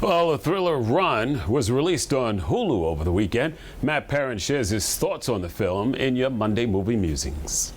Well, the thriller Run was released on Hulu over the weekend. Matt Perrin shares his thoughts on the film in your Monday Movie Musings.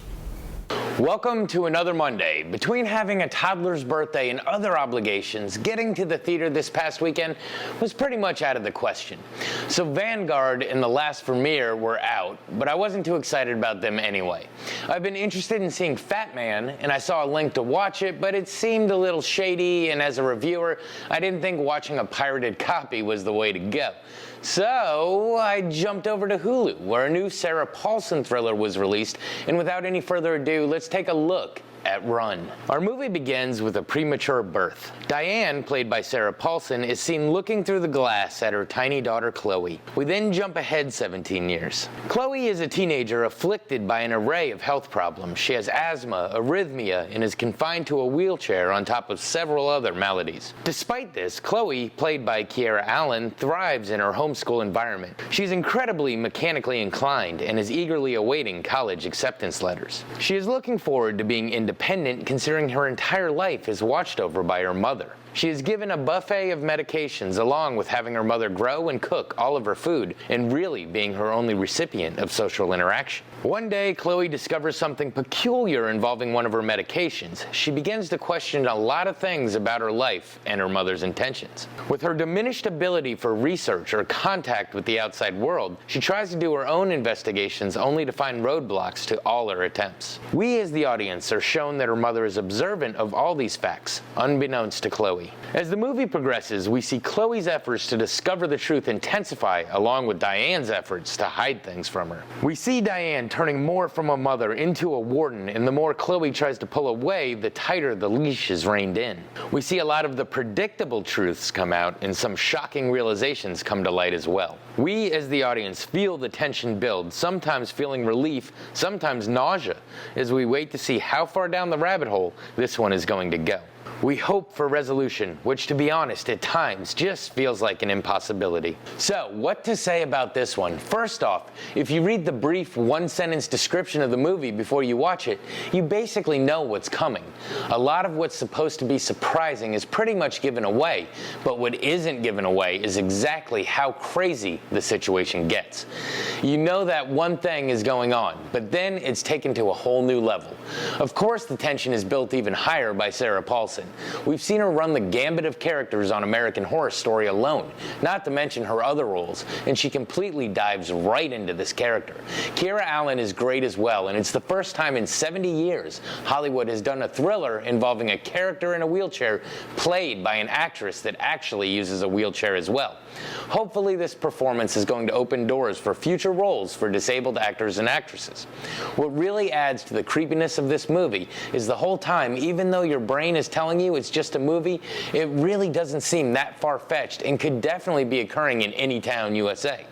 Welcome to another Monday. Between having a toddler's birthday and other obligations, getting to the theater this past weekend was pretty much out of the question. So Vanguard and the last premiere were out, but I wasn't too excited about them anyway. I've been interested in seeing Fat Man, and I saw a link to watch it, but it seemed a little shady, and as a reviewer, I didn't think watching a pirated copy was the way to go. So I jumped over to Hulu, where a new Sarah Paulson thriller was released, and without any further ado, let's take a look at Run. Our movie begins with a premature birth. Diane, played by Sarah Paulson, is seen looking through the glass at her tiny daughter Chloe. We then jump ahead 17 years. Chloe is a teenager afflicted by an array of health problems. She has asthma, arrhythmia, and is confined to a wheelchair on top of several other maladies. Despite this, Chloe, played by Kiera Allen, thrives in her homeschool environment. She's incredibly mechanically inclined and is eagerly awaiting college acceptance letters. She is looking forward to being independent, considering her entire life is watched over by her mother. She is given a buffet of medications along with having her mother grow and cook all of her food and really being her only recipient of social interaction. One day, Chloe discovers something peculiar involving one of her medications. She begins to question a lot of things about her life and her mother's intentions. With her diminished ability for research or contact with the outside world, she tries to do her own investigations only to find roadblocks to all her attempts. We as the audience are shown that her mother is observant of all these facts, unbeknownst to Chloe. As the movie progresses, we see Chloe's efforts to discover the truth intensify along with Diane's efforts to hide things from her. We see Diane turning more from a mother into a warden, and the more Chloe tries to pull away, the tighter the leash is reined in. We see a lot of the predictable truths come out, and some shocking realizations come to light as well. We as the audience feel the tension build, sometimes feeling relief, sometimes nausea, as we wait to see how far down the rabbit hole this one is going to go. We hope for resolution, which to be honest at times just feels like an impossibility. So what to say about this one? First off, if you read the brief one-sentence description of the movie before you watch it, you basically know what's coming. A lot of what's supposed to be surprising is pretty much given away, but what isn't given away is exactly how crazy the situation gets. You know that one thing is going on, but then it's taken to a whole new level. Of course, the tension is built even higher by Sarah Paulson. We've seen her run the gambit of characters on American Horror Story alone, not to mention her other roles, and she completely dives right into this character. Kiera Allen is great as well, and it's the first time in 70 years Hollywood has done a thriller involving a character in a wheelchair played by an actress that actually uses a wheelchair as well. Hopefully this performance is going to open doors for future roles for disabled actors and actresses. What really adds to the creepiness of this movie is the whole time, even though your brain is telling you it's just a movie, it really doesn't seem that far-fetched and could definitely be occurring in any town, USA.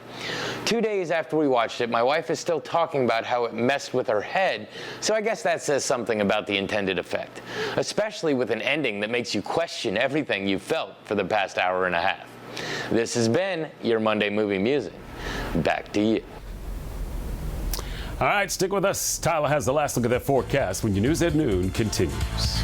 2 days after we watched it, my wife is still talking about how it messed with her head, so I guess that says something about the intended effect, especially with an ending that makes you question everything you've felt for the past hour and a half. This has been your Monday Movie Musing. Back to you. All right, stick with us. Tyler has the last look at that forecast when your news at noon continues.